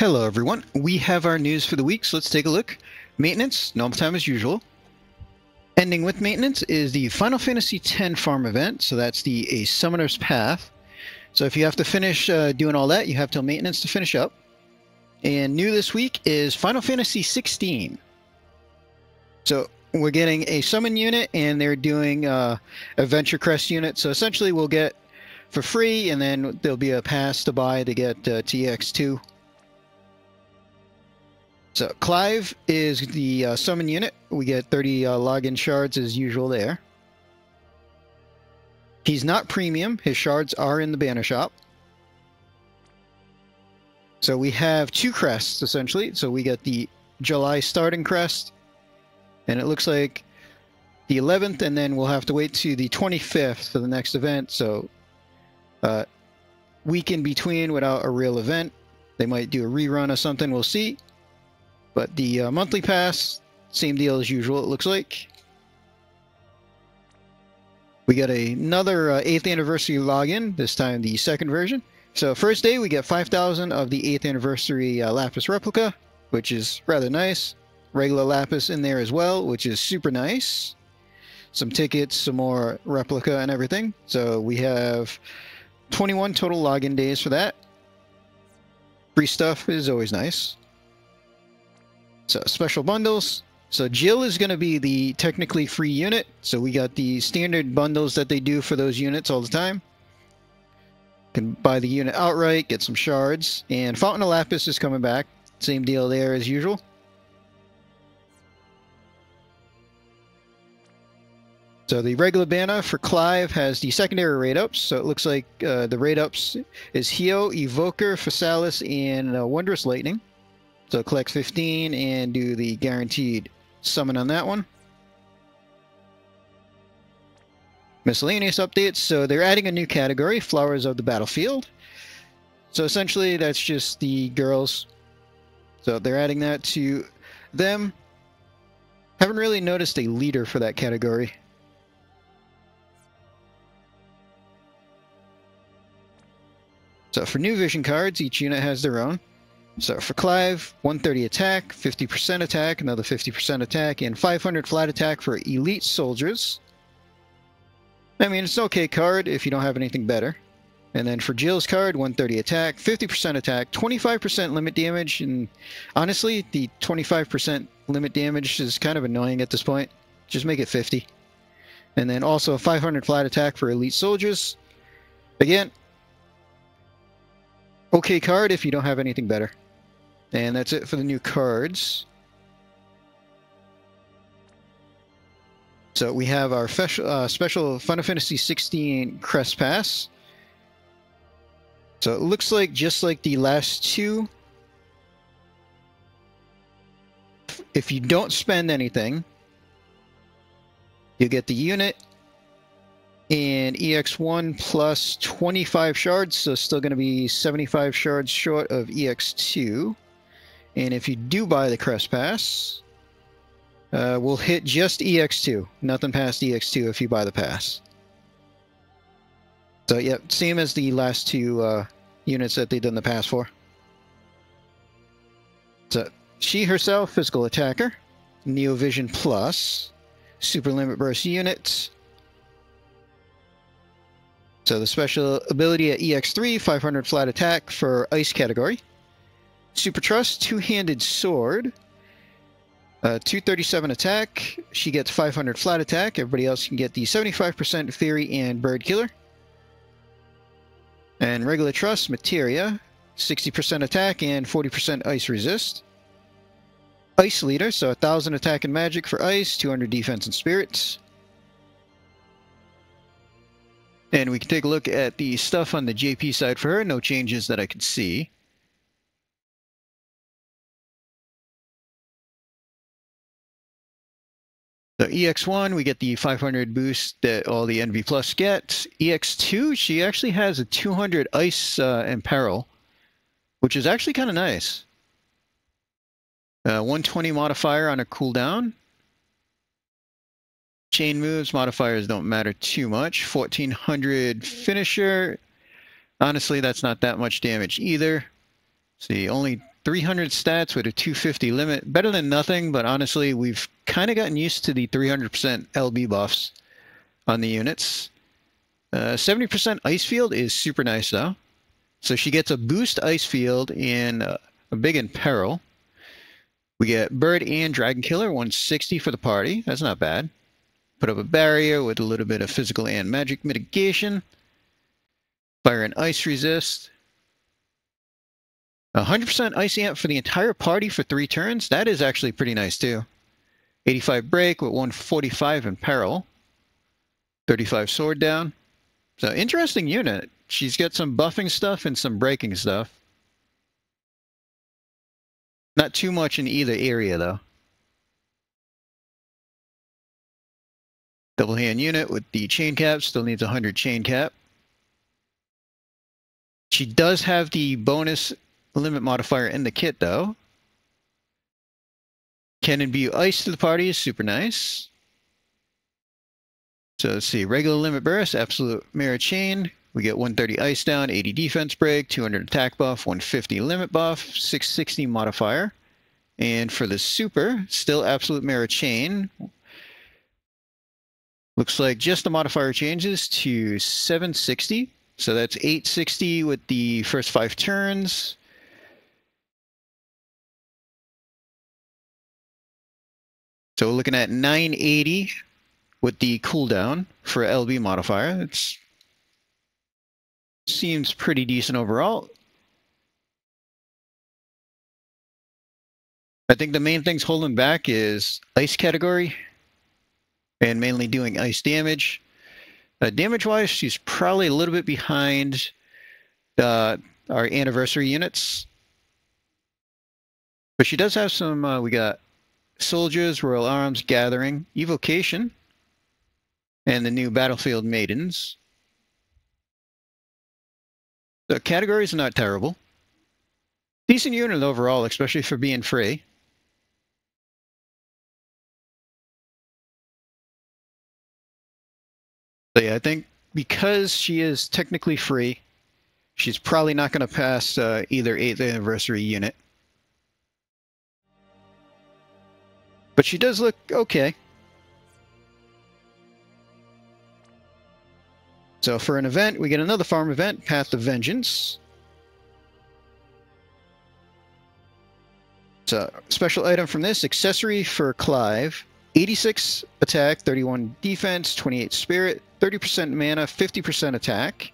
Hello everyone, we have our news for the week, so let's take a look. Maintenance, normal time as usual. Ending with maintenance is the Final Fantasy X farm event, so that's the A Summoner's Path. So if you have to finish doing all that, you have till maintenance to finish up. And new this week is Final Fantasy 16. So we're getting a summon unit, and they're doing a Venture Crest unit, so essentially we'll get for free, and then there'll be a pass to buy to get TX2. So Clive is the summon unit. We get 30 login shards as usual there. He's not premium. His shards are in the banner shop. So we have two crests essentially. So we get the July starting crest, and it looks like the 11th, and then we'll have to wait to the 25th for the next event. So week in between without a real event. They might do a rerun or something. We'll see. But the monthly pass, same deal as usual, it looks like. We got another 8th anniversary login, this time the second version. So first day, we get 5,000 of the 8th anniversary Lapis replica, which is rather nice. Regular Lapis in there as well, which is super nice. Some tickets, some more replica and everything. So we have 21 total login days for that. Free stuff is always nice. So special bundles. So Jill is going to be the technically free unit. So we got the standard bundles that they do for those units all the time. Can buy the unit outright, get some shards. And Fountain of Lapis is coming back. Same deal there as usual. So the regular banner for Clive has the secondary raid ups. So it looks like the raid ups is Hio, Evoker, Phasalis, and Wondrous Lightning. So collect 15 and do the guaranteed summon on that one. Miscellaneous updates. So they're adding a new category, Flowers of the Battlefield. So essentially that's just the girls. So they're adding that to them. Haven't really noticed a leader for that category. So for new vision cards, each unit has their own. So for Clive, 130 attack, 50% attack, another 50% attack, and 500 flat attack for elite soldiers. I mean, it's an okay card if you don't have anything better. And then for Jill's card, 130 attack, 50% attack, 25% limit damage, and honestly, the 25% limit damage is kind of annoying at this point. Just make it 50. And then also 500 flat attack for elite soldiers. Again, okay card if you don't have anything better. And that's it for the new cards. So we have our special Final Fantasy 16 Crest Pass. So it looks like just like the last two, if you don't spend anything, you get the unit and EX1 plus 25 shards, so still going to be 75 shards short of EX2. And if you do buy the Crest Pass, we'll hit just EX2. Nothing past EX2 if you buy the pass. So yeah, same as the last two units that they've done the pass for. So she herself, physical attacker, Neo Vision plus, super limit burst units. So the special ability at EX3, 500 flat attack for ice category. Super Trust, two-handed sword. 237 attack. She gets 500 flat attack. Everybody else can get the 75% Fairy and Bird Killer. And regular Trust, Materia. 60% attack and 40% ice resist. Ice Leader, so 1000 attack and magic for ice, 200 defense and spirits. And we can take a look at the stuff on the JP side for her. No changes that I can see. So EX1, we get the 500 boost that all the NV Plus get. EX2, she actually has a 200 ice and peril, which is actually kind of nice. 120 modifier on a cooldown. Chain moves, modifiers don't matter too much. 1400 finisher. Honestly, that's not that much damage either. See, only 300 stats with a 250 limit. Better than nothing, but honestly, we've kind of gotten used to the 300% LB buffs on the units. 70% Ice Field is super nice, though. So she gets a boost Ice Field in a big in peril. We get Bird and Dragon Killer, 160 for the party. That's not bad. Put up a barrier with a little bit of physical and magic mitigation. Fire and Ice Resist. 100% Ice Amp for the entire party for 3 turns. That is actually pretty nice, too. 85 Break with 145 in peril. 35 Sword Down. So, interesting unit. She's got some buffing stuff and some breaking stuff. Not too much in either area, though. Double hand unit with the chain cap. Still needs 100 chain cap. She does have the bonus limit modifier in the kit, though. Can imbue ice to the party is super nice. So let's see. Regular limit burst, absolute mirror chain. We get 130 ice down, 80 defense break, 200 attack buff, 150 limit buff, 660 modifier. And for the super, still absolute mirror chain. Looks like just the modifier changes to 760. So that's 860 with the first 5 turns. So we're looking at 980 with the cooldown for LB modifier. It seems pretty decent overall. I think the main things holding back is ice category and mainly doing ice damage. Damage-wise, she's probably a little bit behind our anniversary units. But she does have some, we got Soldiers, Royal Arms, Gathering, Evocation, and the new Battlefield Maidens. The categories are not terrible. Decent unit overall, especially for being free. So yeah, I think because she is technically free, she's probably not going to pass either 8th anniversary unit. But she does look okay. So for an event, we get another farm event, Path of Vengeance. So special item from this, accessory for Clive. 86 attack, 31 defense, 28 spirit, 30% mana, 50% attack.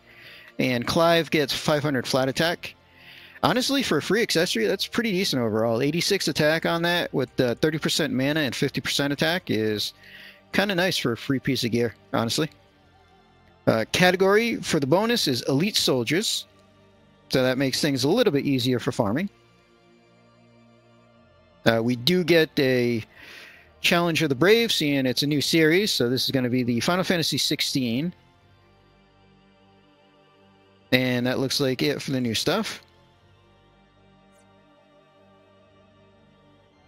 And Clive gets 500 flat attack. Honestly, for a free accessory, that's pretty decent overall. 86 attack on that with 30% mana and 50% attack is kind of nice for a free piece of gear, honestly. Category for the bonus is Elite Soldiers. So that makes things a little bit easier for farming. We do get a Challenge of the Brave, seeing it's a new series. So this is going to be the Final Fantasy 16. And that looks like it for the new stuff.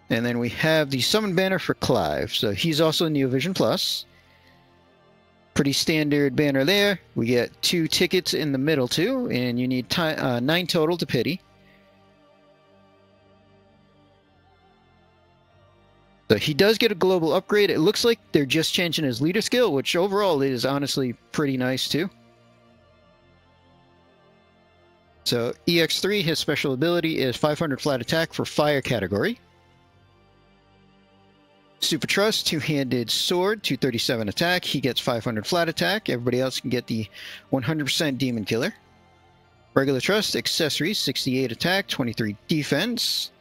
And then we have the Summon Banner for Clive. So he's also Neo Vision Plus. Pretty standard banner there. We get 2 tickets in the middle too, and you need 9 total to pity. So he does get a global upgrade. It looks like they're just changing his leader skill, which overall is honestly pretty nice too. So EX3, his special ability is 500 flat attack for fire category. Super Trust, two-handed sword, 237 attack. He gets 500 flat attack. Everybody else can get the 100% Demon Killer. Regular Trust, accessories, 68 attack, 23 defense.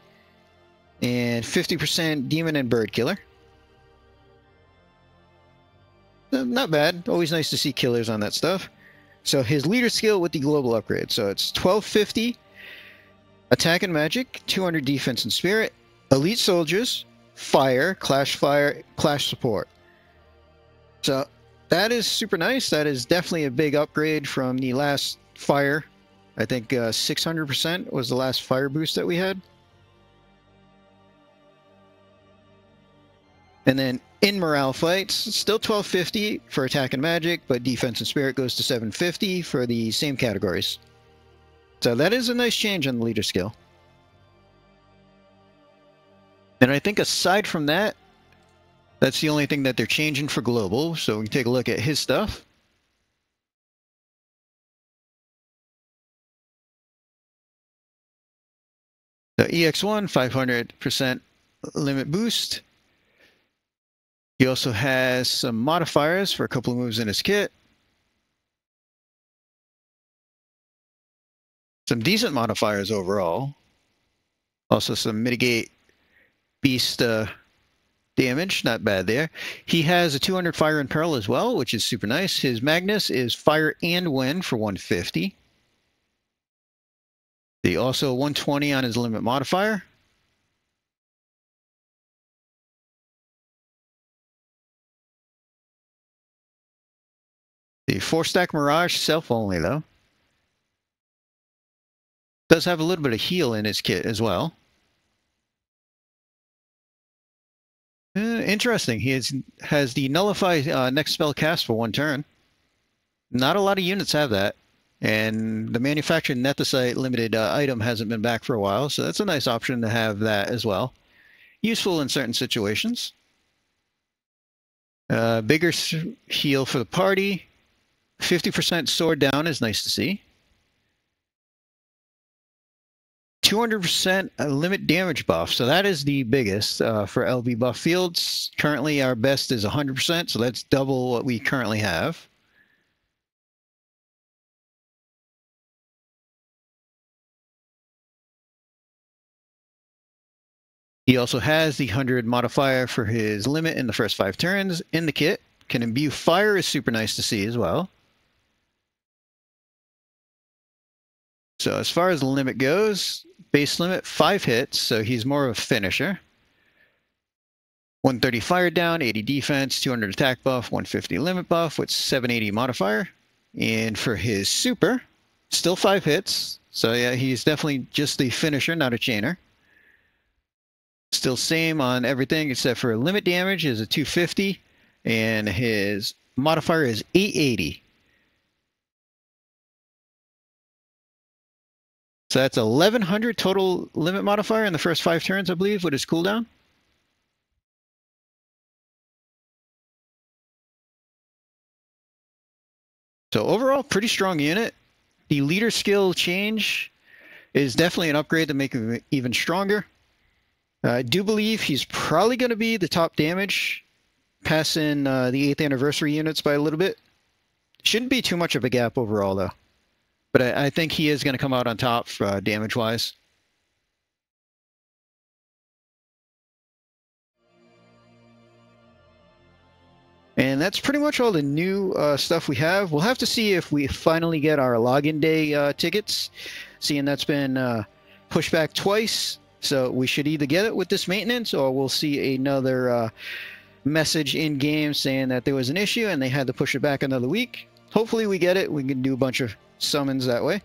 And 50% Demon and Bird Killer. Not bad. Always nice to see killers on that stuff. So his leader skill with the global upgrade. So it's 1250 attack and magic, 200 defense and spirit, elite soldiers, fire, clash support. So that is super nice. That is definitely a big upgrade from the last fire. I think 600% was the last fire boost that we had. And then in morale fights, still 1250 for attack and magic, but defense and spirit goes to 750 for the same categories. So that is a nice change on the leader skill. And I think aside from that, that's the only thing that they're changing for global. So we can take a look at his stuff. The EX1, 500% limit boost. He also has some modifiers for a couple of moves in his kit. Some decent modifiers overall. Also some mitigate beast damage, not bad there. He has a 200 fire and peril as well, which is super nice. His Magnus is fire and wind for 150. He also 120 on his limit modifier. The 4-stack Mirage self only though. Does have a little bit of heal in his kit as well. Interesting. He has the nullify next spell cast for 1 turn. Not a lot of units have that. And the manufactured Nethicite limited item hasn't been back for a while, so that's a nice option to have that as well. Useful in certain situations. Bigger heal for the party. 50% sword down is nice to see. 200% limit damage buff, so that is the biggest for LB buff fields. Currently our best is 100%, so that's double what we currently have. He also has the 100 modifier for his limit in the first 5 turns in the kit. Can imbue fire is super nice to see as well. So as far as the limit goes, base limit 5 hits, so he's more of a finisher. 130 fire down, 80 defense, 200 attack buff, 150 limit buff with 780 modifier. And for his super, still 5 hits. So yeah, he's definitely just the finisher, not a chainer. Still same on everything except for limit damage is a 250 and his modifier is 880. So that's 1100 total limit modifier in the first 5 turns, I believe, with his cooldown. So overall, pretty strong unit. The leader skill change is definitely an upgrade to make him even stronger. I do believe he's probably going to be the top damage, passing the 8th anniversary units by a little bit. Shouldn't be too much of a gap overall, though. But I think he is going to come out on top damage-wise. And that's pretty much all the new stuff we have. We'll have to see if we finally get our login day tickets, seeing that's been pushed back twice. So we should either get it with this maintenance or we'll see another message in-game saying that there was an issue and they had to push it back another week. Hopefully we get it. We can do a bunch of summons that way.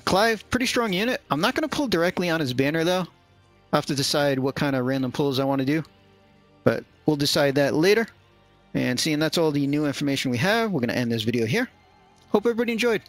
Clive, pretty strong unit. I'm not going to pull directly on his banner, though. I'll have to decide what kind of random pulls I want to do. But we'll decide that later. And seeing that's all the new information we have, we're going to end this video here. Hope everybody enjoyed.